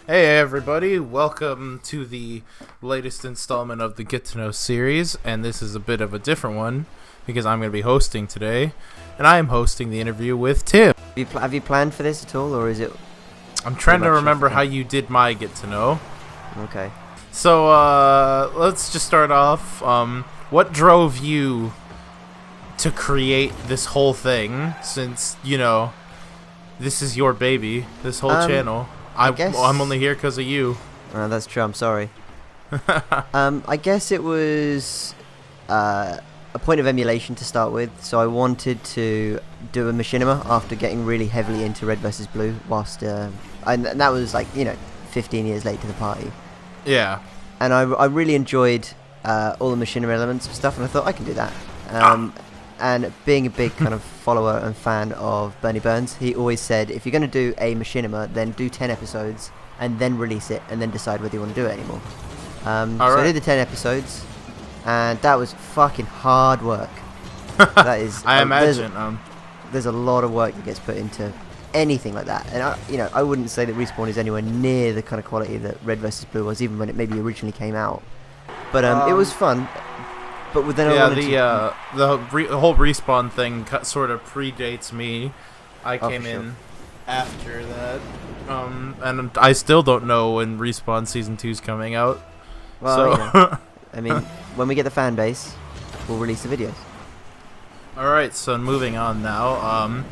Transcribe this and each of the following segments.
Hey everybody, welcome to the latest installment of the Get to Know series, and this is a bit of a different one because I'm going to be hosting today, and I am hosting the interview with Tim. Have you planned for this at all, or is it I'm trying to much remember just how you did my Get to Know. okay? So, let's just start off. What drove you to create this whole thing, since, this is your baby, this whole channel? I'm only here because of you. That's true. I'm sorry. I guess it was a point of emulation to start with. So I wanted to do a machinima after getting really heavily into Red vs Blue, and that was 15 years late to the party. Yeah. And I really enjoyed all the machinima elements and stuff, and I thought I can do that. And being a big kind of follower and fan of Bernie Burns, he always said, if you're going to do a machinima, then do 10 episodes and then release it and then decide whether you want to do it anymore. I did the 10 episodes, and that was fucking hard work. That is, I imagine. There's a lot of work that gets put into anything like that, and I wouldn't say that Respawn is anywhere near the kind of quality that Red vs Blue was, even when it maybe originally came out. But it was fun. But then the whole Respawn thing sort of predates me. I came in after that, and I still don't know when Respawn Season 2 is coming out. Well, I mean, when we get the fan base, we'll release the videos. Alright, so moving on now.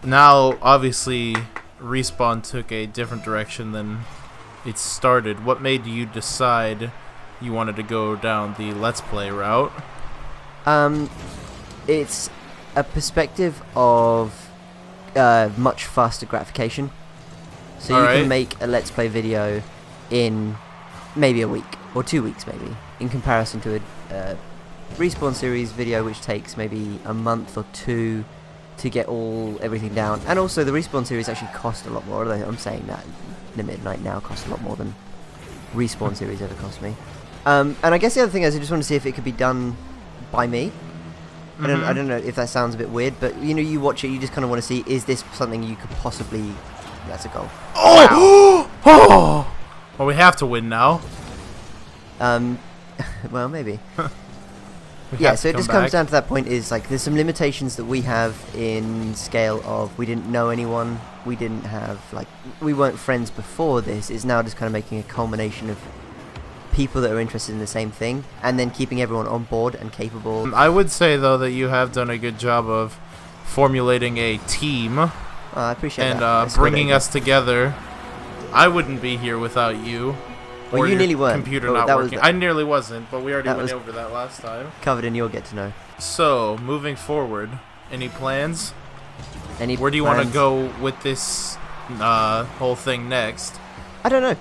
Now, obviously, Respawn took a different direction than it started. What made you decide you wanted to go down the Let's Play route? It's a perspective of much faster gratification. So you can make a Let's Play video in maybe a week or 2 weeks, maybe, in comparison to a Respawn series video, which takes maybe a month or two to get everything down. And also, the Respawn series actually cost a lot more. Although I'm saying that the Midnight now costs a lot more than Respawn series ever cost me. And I guess the other thing is I just want to see if it could be done by me. I don't know if that sounds a bit weird, but you watch it, you just kind of want to see, is this something you could possibly... That's a goal. Oh! Wow. Oh! Well, we have to win now. Well, maybe. Yeah, so it just comes down to that point, is there's some limitations that we have in scale of, we didn't know anyone, we didn't have, we weren't friends before this. It's now just kind of making a culmination of people that are interested in the same thing, and then keeping everyone on board and capable. I would say, though, that you have done a good job of formulating a team. I appreciate that. And bringing us together. I wouldn't be here without you. Well, you nearly weren't. Computer not working. I nearly wasn't, but we already went over that last time. Covered in your Get to Know. So, moving forward, any plans? Where do you want to go with this whole thing next? I don't know.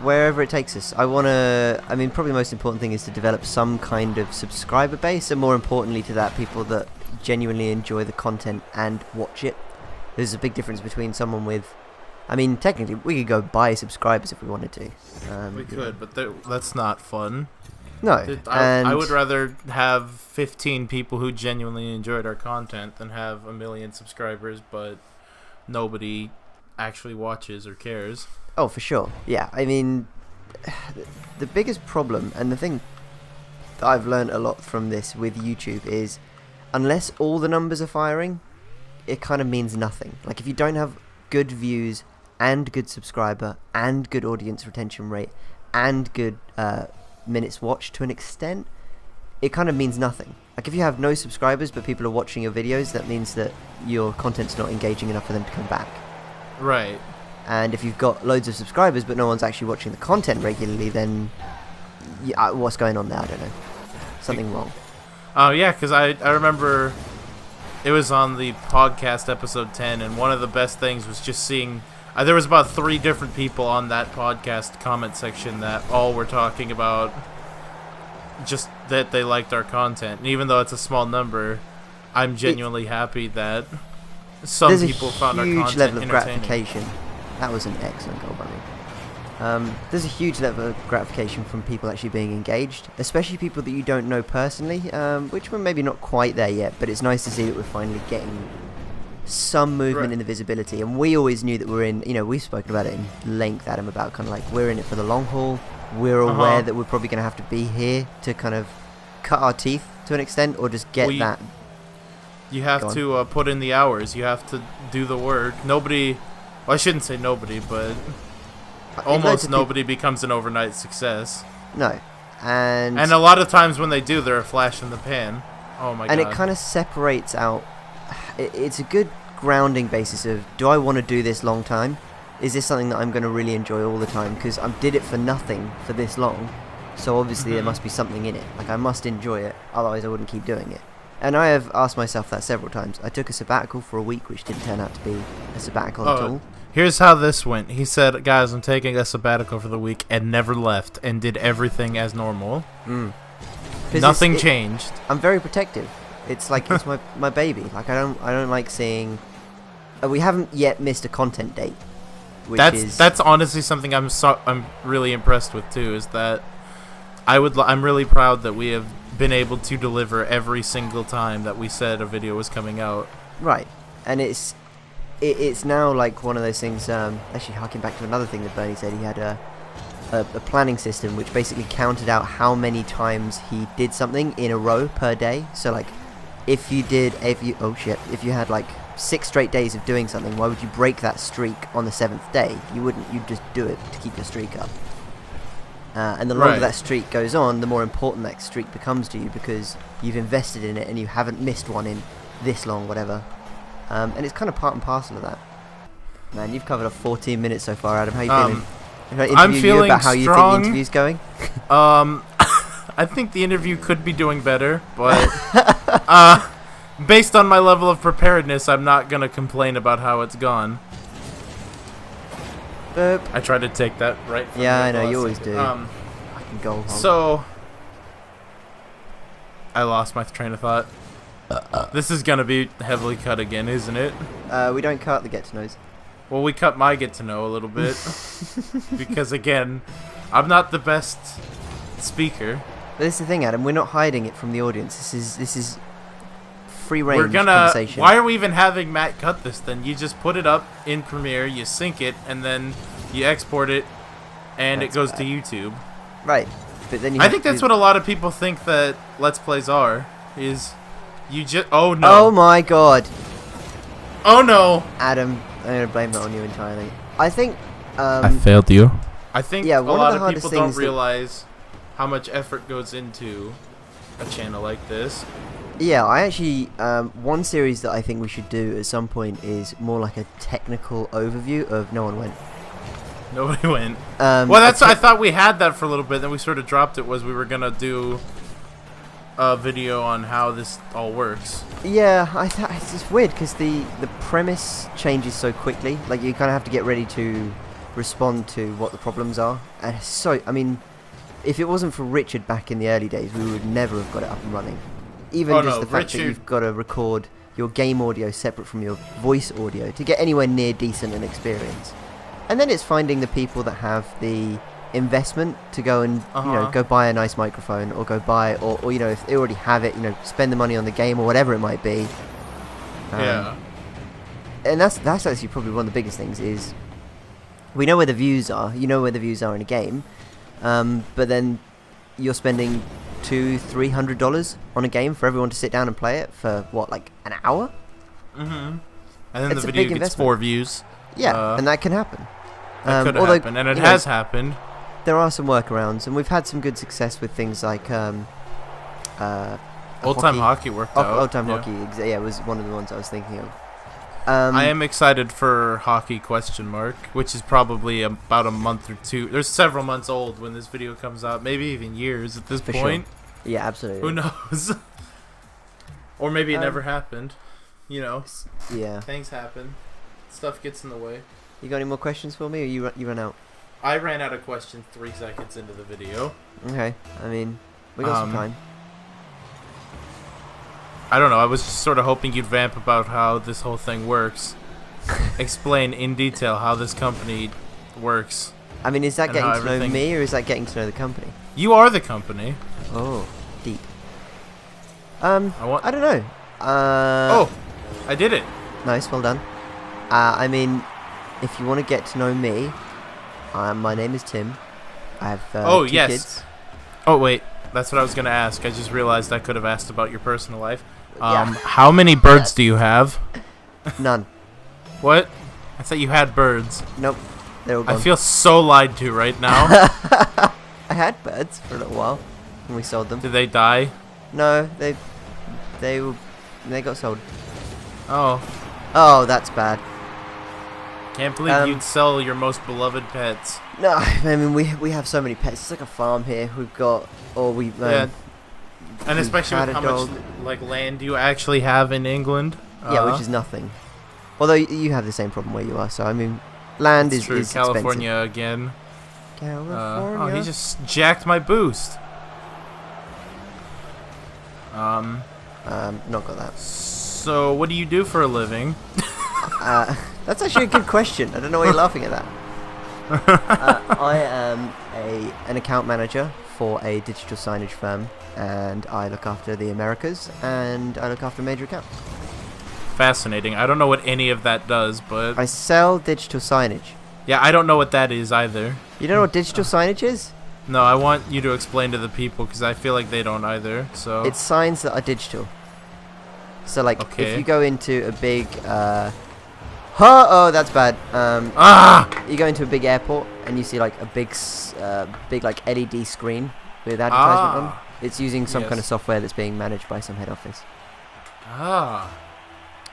Wherever it takes us. Probably the most important thing is to develop some kind of subscriber base, and more importantly to that, people that genuinely enjoy the content and watch it. There's a big difference between someone with... technically, we could go buy subscribers if we wanted to. We could, but that's not fun. No. I would rather have 15 people who genuinely enjoyed our content than have 1 million subscribers, but nobody actually watches or cares. Oh, for sure. Yeah, the biggest problem, and the thing that I've learned a lot from this with YouTube, is unless all the numbers are firing, it kind of means nothing. If you don't have good views and good subscriber and good audience retention rate and good minutes watched to an extent, it kind of means nothing. If you have no subscribers but people are watching your videos, that means that your content's not engaging enough for them to come back. Right. And if you've got loads of subscribers but no one's actually watching the content regularly, then what's going on there? I don't know. Something wrong. Oh, yeah, because I remember it was on the podcast episode 10, and one of the best things was just seeing... there was about 3 different people on that podcast comment section that all were talking about just that they liked our content. And even though it's a small number, I'm genuinely happy that some people found our content level of entertaining. Gratification. That was an excellent goal by me. There's a huge level of gratification from people actually being engaged, especially people that you don't know personally, which we're maybe not quite there yet, but it's nice to see that we're finally getting some movement in the visibility. And we always knew that we're in, we've spoken about it in length, Adam, about kind of like we're in it for the long haul. We're aware that we're probably going to have to be here to kind of cut our teeth to an extent, or just get that. You have to put in the hours. You have to do the work. Nobody, well, I shouldn't say nobody, but almost nobody becomes an overnight success. No. And a lot of times when they do, they're a flash in the pan. Oh my god. And it kind of separates out. It's a good grounding basis of, do I want to do this long time? Is this something that I'm going to really enjoy all the time? Because I did it for nothing for this long. So obviously there must be something in it. Like, I must enjoy it, otherwise I wouldn't keep doing it. And I have asked myself that several times. I took a sabbatical for a week, which didn't turn out to be a sabbatical at all. Here's how this went. He said, guys, I'm taking a sabbatical for the week, and never left, and did everything as normal. Nothing changed. I'm very protective. It's like, it's my baby. Like, I don't like seeing... we haven't yet missed a content date. That's honestly something I'm really impressed with, too, is that I'm really proud that we have been able to deliver every single time that we said a video was coming out. Right. And it's now like one of those things, actually harking back to another thing that Bernie said. He had a planning system which basically counted out how many times he did something in a row per day. So like, if you had like 6 straight days of doing something, why would you break that streak on the 7th day? You wouldn't. You'd just do it to keep your streak up. And the longer that streak goes on, the more important that streak becomes to you, because you've invested in it and you haven't missed one in this long, whatever. And it's kind of part and parcel of that. Man, you've covered up 14 minutes so far, Adam. How you feeling? I'm feeling about how strong. You think the interview's going? I think the interview could be doing better, but based on my level of preparedness, I'm not gonna complain about how it's gone. I try to take that right from I know, you always do. I can go home. So, I lost my train of thought. This is going to be heavily cut again, isn't it? We don't cut the get-to-knows. Well, we cut my get-to-know a little bit. Because, again, I'm not the best speaker. But this is the thing, Adam. We're not hiding it from the audience. This is free-range conversation. Why are we even having Matt cut this then? You just put it up in Premiere, you sync it, and then you export it, and it goes to YouTube. Right. But then I think that's what a lot of people think that Let's Plays are, is you just... Oh, no. Oh, my God. Oh, no. Adam, I'm going to blame that on you entirely. I think... I failed you. I think a lot of people don't realize realize how much effort goes into a channel like this. Yeah, I actually, one series that I think we should do at some point is more like a technical overview of... No one went. Nobody went. Well, I thought we had that for a little bit, then we sort of dropped it, was we were going to do a video on how this all works. Yeah, it's just weird, because the premise changes so quickly. Like, you kind of have to get ready to respond to what the problems are. And I mean, if it wasn't for Richard back in the early days, we would never have got it up and running. Even the fact that you've got to record your game audio separate from your voice audio to get anywhere near decent an experience. And then it's finding the people that have the investment to go and go buy a nice microphone, or go buy, or if they already have it, spend the money on the game or whatever it might be. Yeah. And that's actually probably one of the biggest things is we know where the views are. You know where the views are in a game, but then you're spending $200-300 on a game for everyone to sit down and play it for what, like an hour? And then the video gets 4 views. Yeah, and that can happen. That could happen, and it has happened. There are some workarounds, and we've had some good success with things like Old Time Hockey worked out. Old Time Hockey, yeah, was one of the ones I was thinking of. I am excited for Hockey ? Which is probably about a month or 2. There's several months old when this video comes out, maybe even years at this point. Sure. Yeah, absolutely. Who knows? Or maybe it never happened. Yeah. Things happen. Stuff gets in the way. You got any more questions for me, or you run out? I ran out of questions 3 seconds into the video. Okay, I mean, we got some time. I don't know, I was just sort of hoping you'd vamp about how this whole thing works. Explain in detail how this company works. I mean, is that getting to know me, or is that getting to know the company? You are the company. Oh, deep. I don't know. Oh, I did it. Nice, well done. I mean, if you want to get to know me, my name is Tim. I have two kids. Oh, wait. That's what I was going to ask. I just realized I could have asked about your personal life. Yeah. How many birds do you have? None. What? I thought you had birds. Nope. They're all gone. I feel so lied to right now. I had birds for a little while, and we sold them. Did they die? No, they got sold. Oh. Oh, that's bad. Can't believe you'd sell your most beloved pets. No, I mean we have so many pets. It's like a farm here. We've got, yeah, and especially with how much like land you actually have in England. Yeah, which is nothing. Although you have the same problem where you are. So I mean, land is true. California expensive. Again. California. Oh, he just jacked my boost. Not got that. So, what do you do for a living? That's actually a good question. I don't know why you're laughing at that. I am an account manager for a digital signage firm, and I look after the Americas, and I look after major accounts. Fascinating. I don't know what any of that does, but I sell digital signage. Yeah, I don't know what that is either. You don't know what digital signage is? No, I want you to explain to the people because I feel like they don't either. So it's signs that are digital. So like, if you go into a big oh, that's bad. You go into a big airport and you see like a big like LED screen with advertisement on. It's using some kind of software that's being managed by some head office.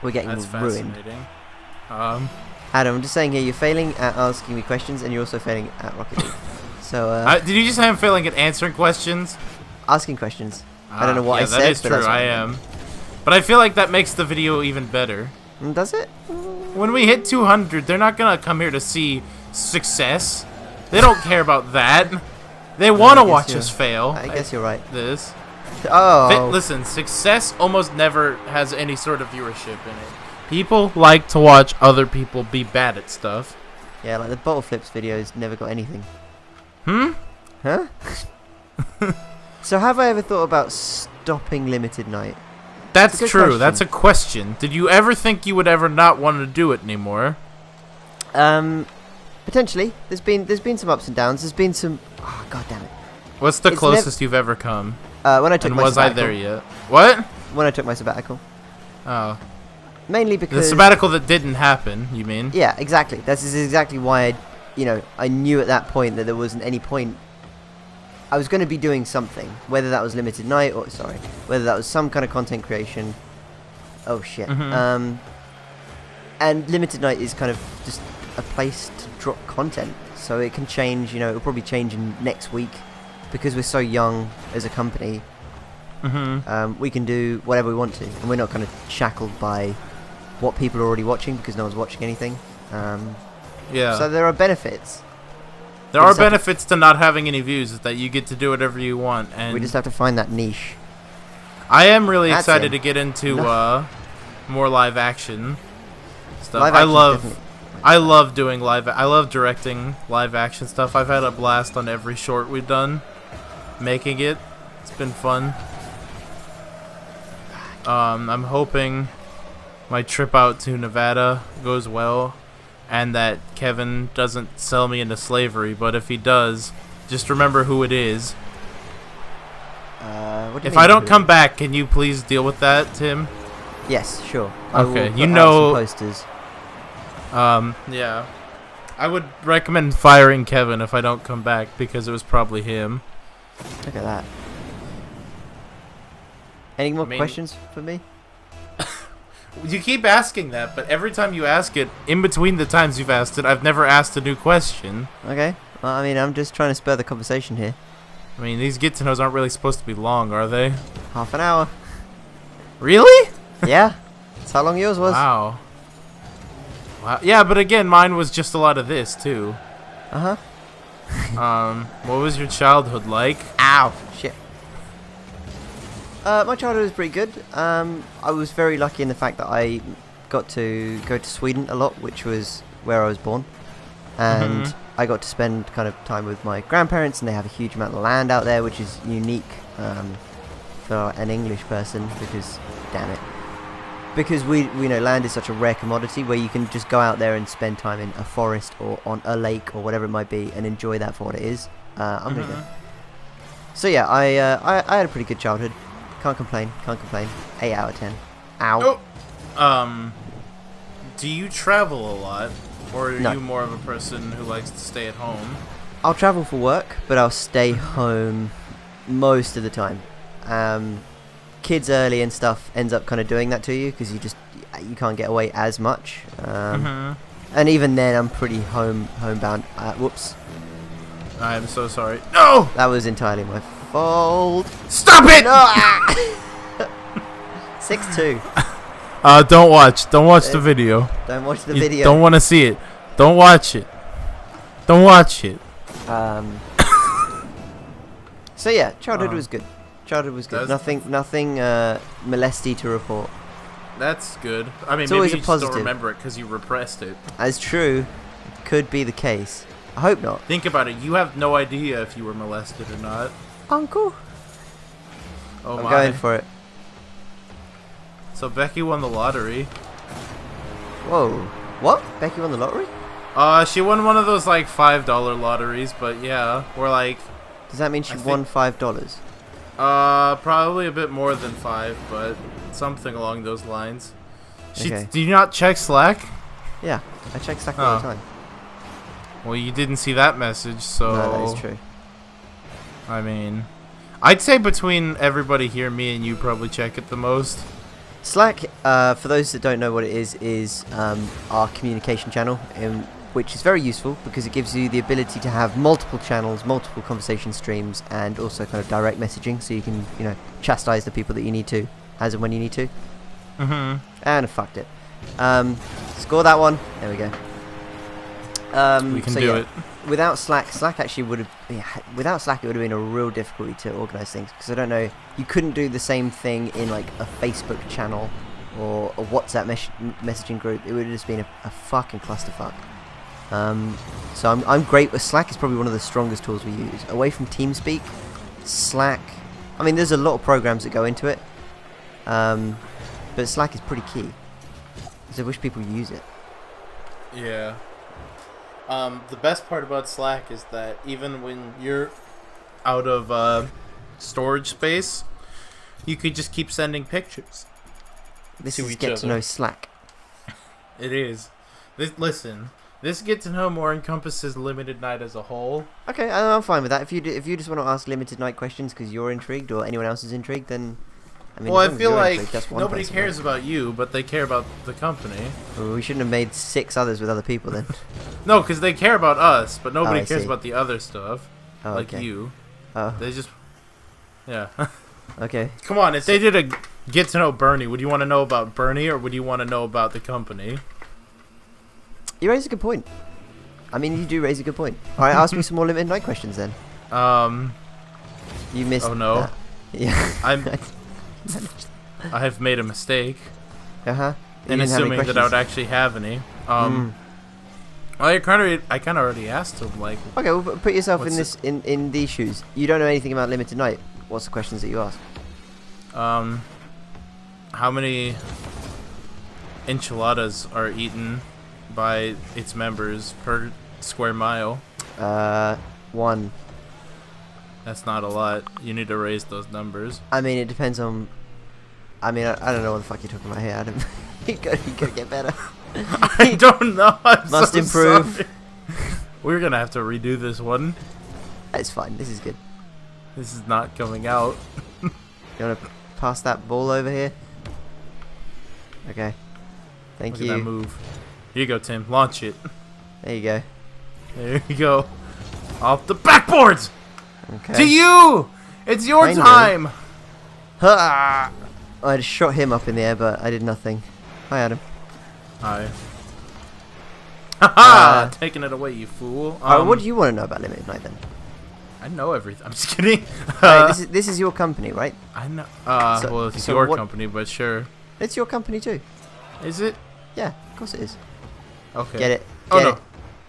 We're getting ruined. Adam, I'm just saying here, you're failing at asking me questions, and you're also failing at Rocket League. So did you just say I'm failing at answering questions? Asking questions. I don't know what I said. Yeah, that is true. I am. But I feel like that makes the video even better. Does it? When we hit 200, they're not gonna come here to see success. They don't care about that. They want to watch us fail. I guess you're right. This. Oh. Listen, success almost never has any sort of viewership in it. People like to watch other people be bad at stuff. Yeah, like the bottle flips videos never got anything. Huh? So have I ever thought about stopping Limited Night? That's true. Question. That's a question. Did you ever think you would ever not want to do it anymore? Potentially. There's been some ups and downs. There's been some. Oh, God damn it. What's the closest you've ever come? When I took my sabbatical. Was I there yet? What? When I took my sabbatical. Oh. Mainly because the sabbatical that didn't happen. You mean? Yeah, exactly. That is exactly why I knew at that point that there wasn't any point. I was going to be doing something, whether that was Limited Night whether that was some kind of content creation. Oh shit. Mm-hmm. And Limited Night is kind of just a place to drop content, so it can change. It'll probably change in next week because we're so young as a company. Mm-hmm. We can do whatever we want to, and we're not kind of shackled by what people are already watching because no one's watching anything. Yeah. So there are benefits. There are benefits to not having any views, is that you get to do whatever you want, and we just have to find that niche. I am really excited to get into more live action stuff. I love doing I love directing live action stuff. I've had a blast on every short we've done, making it. It's been fun. I'm hoping my trip out to Nevada goes well, and that Kevin doesn't sell me into slavery, but if he does, just remember who it is. If I don't come back, can you please deal with that, Tim? Yes, sure. Okay, some posters. Yeah. I would recommend firing Kevin if I don't come back, because it was probably him. Look at that. Any more questions for me? You keep asking that, but every time you ask it, in between the times you've asked it, I've never asked a new question. Okay. Well, I mean, I'm just trying to spur the conversation here. I mean, these get-to-knows aren't really supposed to be long, are they? Half an hour. Really? Yeah. That's how long yours was. Wow. Yeah, but again, mine was just a lot of this, too. Uh-huh. What was your childhood like? Ow. Shit. My childhood was pretty good. I was very lucky in the fact that I got to go to Sweden a lot, which was where I was born. And I got to spend kind of time with my grandparents, and they have a huge amount of land out there, which is unique for an English person, because, damn it. because we know land is such a rare commodity where you can just go out there and spend time in a forest or on a lake or whatever it might be and enjoy that for what it is. I'm gonna go. So yeah, I had a pretty good childhood. Can't complain. 8 out of 10. Ow. Oh. Do you travel a lot, or are No. you more of a person who likes to stay at home? I'll travel for work, but I'll stay home most of the time. Kids early and stuff ends up kind of doing that to you because you can't get away as much. And even then, I'm pretty homebound. Whoops. I'm so sorry. No! That was entirely my fault. Stop it! No! 6-2. Don't watch the video. Don't watch the You video. don't want to see it. Don't watch it. Don't watch it. So yeah, childhood was good. Childhood was good. That's- Nothing molesty to report. That's good. I mean, It's maybe always you a just don't positive. remember it because you repressed it. As true, could be the case. I hope not. Think about it. You have no idea if you were molested or not. Uncle. Oh I'm my. going for it. So Becky won the lottery. Whoa. What? Becky won the lottery? She won one of those like $5 lotteries, but yeah, we're like, Does that mean she I think- won $5? probably a bit more than 5, but something along those lines. Okay. Do you not check Slack? Yeah, I check Slack all the Oh. time. Well, you didn't see that message, so. No, that is true. I mean, I'd say between everybody here, me and you probably check it the most. Slack, for those that don't know what it is our communication channel, which is very useful because it gives you the ability to have multiple channels, multiple conversation streams, and also kind of direct messaging, so you can, chastise the people that you need to, as and when you need to. Mm-hmm. And I fucked it. Score that one. There we go. We can so do yeah, it. Without Slack actually would have. Yeah, without Slack, it would have been a real difficulty to organise things because I don't know. You couldn't do the same thing in like a Facebook channel or a WhatsApp messaging group. It would have just been a fucking clusterfuck. So I'm great with Slack. It's probably one of the strongest tools we use. Away from TeamSpeak, Slack. I mean, there's a lot of programs that go into it, but Slack is pretty key. So I wish people use it. Yeah. The best part about Slack is that even when you're out of storage space, you could just keep sending pictures. This To is each get to other. know Slack. It is. This get to know more encompasses Limited Night as a whole. Okay, I'm fine with that. If you just want to ask limited night questions because you're intrigued or anyone else is intrigued, then I mean. Well, as I long as feel you're like intrigued, that's one nobody person, cares right? about you, but they care about the company. Well, we shouldn't have made 6 others with other people then. No, because they care about us, but nobody I cares see. about the other stuff, Oh, like okay. you. Oh, They just, yeah. okay. Come on, if they did a get to know Bernie, would you want to know about Bernie or would you want to know about the company? You raise a good point. I mean, you do raise a good point. All right, ask me some more limited night questions then. You missed. Oh, no. that. Yeah. I have made a mistake Uh huh. in assuming that I would actually have any. Well, I kind of already asked him, like, Okay, well, put yourself in What's this in these shoes. You don't know anything about limited night. What's the questions that you ask? how many enchiladas are eaten by its members per square mile? 1. That's not a lot. You need to raise those numbers. I mean, it depends on. I mean, I don't know what the fuck you're talking about here, Adam. you gotta get better. I don't know. I'm Must so improve. sorry. We're gonna have to redo this one. It's fine. This is good. This is not coming out. You wanna pass that ball over here? Okay. Thank Look you. at that move. Here you go, Tim. Launch it. There you go. There you go. Off the backboards. Okay. To you. It's your I know. time. Ha! I just shot him up in the air, but I did nothing. Hi, Adam. Hi. Haha! Taking it away, you fool. What do you want to know about limited night then? I know everything. I'm just kidding. Hey, this is your company, right? I know. So- Well, it's so your what- company, but sure. It's your company too. Is it? Yeah, of course it is. Okay. Get it? Oh, Get no. it?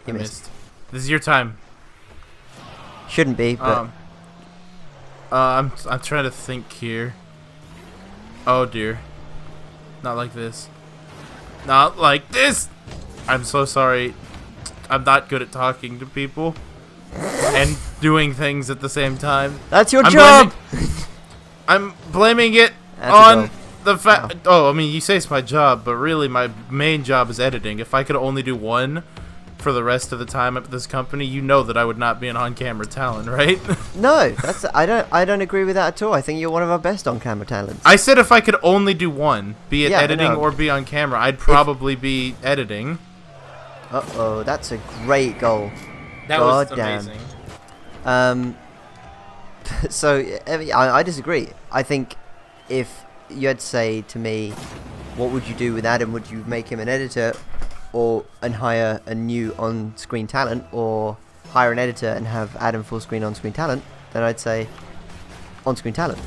You I missed. This is your time. Shouldn't be, but I'm trying to think here. Oh dear. Not like this. Not like this! I'm so sorry. I'm not good at talking to people. And doing things at the same time. That's your job! I'm blaming it That's on the fact... Oh, I mean, you say it's my job, but really my main job is editing. If I could only do one for the rest of the time at this company, you know that I would not be an on-camera talent, right? No, I don't agree with that at all. I think you're one of our best on-camera talents. I said if I could only do one, be it Yeah, editing no. or be on camera, I'd probably be editing. Uh-oh, that's a great goal. That God was damn. amazing. So, I disagree. I think if you had to say to me, what would you do with Adam? Would you make him an editor and hire a new on-screen talent, or hire an editor and have Adam full-screen on-screen talent? Then I'd say on-screen talent.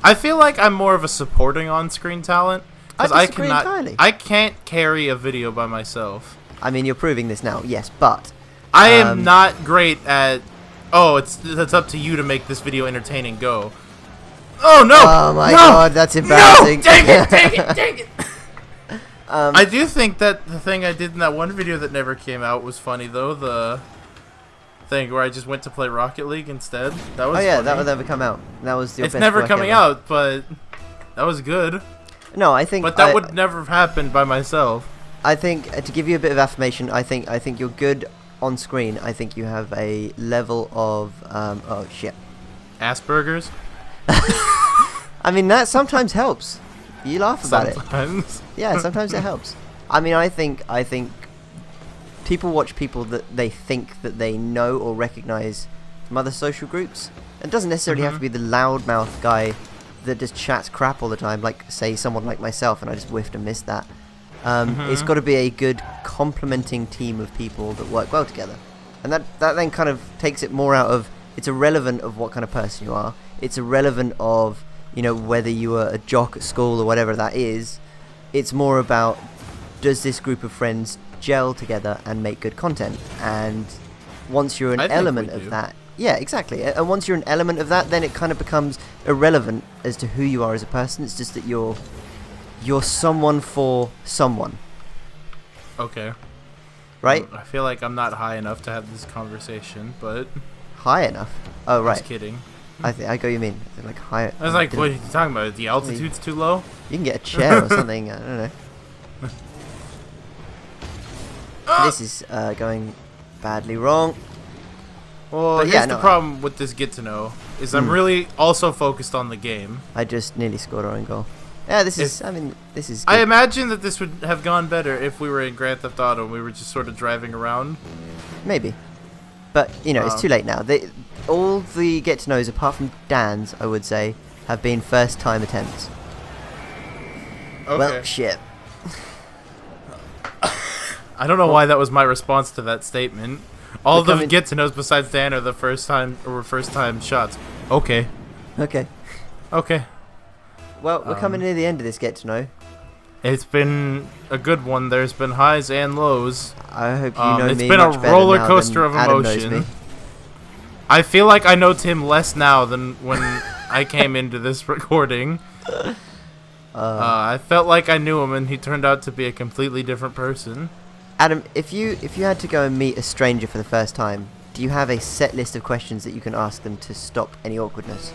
I feel like I'm more of a supporting on-screen talent. I disagree entirely. I can't carry a video by myself. I mean, you're proving this now, yes, but... I am not great at... Oh, it's up to you to make this video entertaining. Go. Oh, no! Oh, my no! God, that's embarrassing. No! Dang it, dang it, dang it! I do think that the thing I did in that one video that never came out was funny, though. The thing where I just went to play Rocket League instead. That was funny. That would never come out. That was your It's best never work coming ever. out, but that was good. No, I think... But that would never have happened by myself. I think, to give you a bit of affirmation, I think you're good on screen. I think you have a level of... oh, shit. Asperger's? I mean, that sometimes helps. You laugh about it. Sometimes. Yeah, sometimes it helps. I mean, I think people watch people that they think that they know or recognize from other social groups. It doesn't necessarily have to be the loudmouth guy that just chats crap all the time, like, say, someone like myself, and I just whiffed and missed that. It's got to be a good complementing team of people that work well together. And that then kind of takes it more out of, it's irrelevant of what kind of person you are. It's irrelevant of, you know, whether you are a jock at school or whatever that is. It's more about, does this group of friends gel together and make good content? And once you're an element of that, yeah, exactly. And once you're an element of that, then it kind of becomes irrelevant as to who you are as a person. It's just that you're someone for someone. Okay. Right? I feel like I'm not high enough to have this conversation, but... High enough? Oh, right. Just kidding. I get what you mean. Like high. I was like, what are you talking about? The altitude's too low? You can get a chair or something. I don't know. This is going badly wrong. Well, But here's yeah, the no, problem with this get to know is I'm really also focused on the game. I just nearly scored our own goal. Yeah, this is. I mean, this is. Good. I imagine that this would have gone better if we were in Grand Theft Auto and we were just sort of driving around. Maybe, but you know, it's too late now. All the get to knows, apart from Dan's, I would say, have been first time attempts. Okay. Well, shit. I don't know why that was my response to that statement. All the Becoming- get to knows besides Dan are the first time shots. Okay. Okay. Okay. Well, we're coming near the end of this get to know. It's been a good one. There's been highs and lows. I hope you know It's me been a much better roller now coaster than of Adam knows emotion. me. I feel like I know Tim less now than when I came into this recording. I felt like I knew him, and he turned out to be a completely different person. Adam, if you had to go and meet a stranger for the first time, do you have a set list of questions that you can ask them to stop any awkwardness?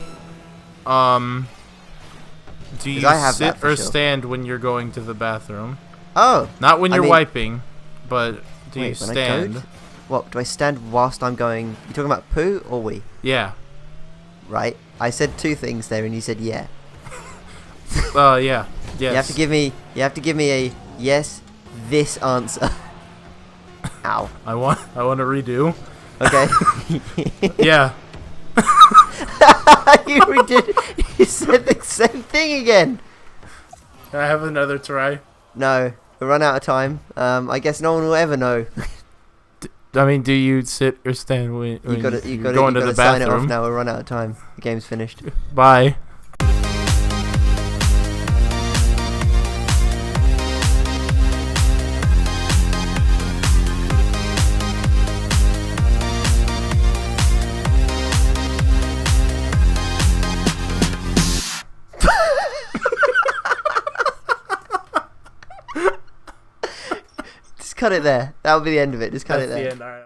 Do you I have that sit for or sure. stand when you're going to the bathroom? Oh, Not when I you're mean- wiping, but do you wait, when I stand? go? What, do I stand whilst I'm going? You talking about poo or wee? Yeah. Right. I said two things there, and you said yeah. Yeah. Yes. You have to give me a yes, this answer. Ow. I want to redo. Okay. Yeah. You said the same thing again. Can I have another try? No, we run out of time. I guess no one will ever know. I mean, do you sit or stand when You gotta go into the sign it off bathroom? now. We'll run out of time. The game's finished. Bye. Just cut it there. That'll be the end of it. Just cut That's it there. the end. All right.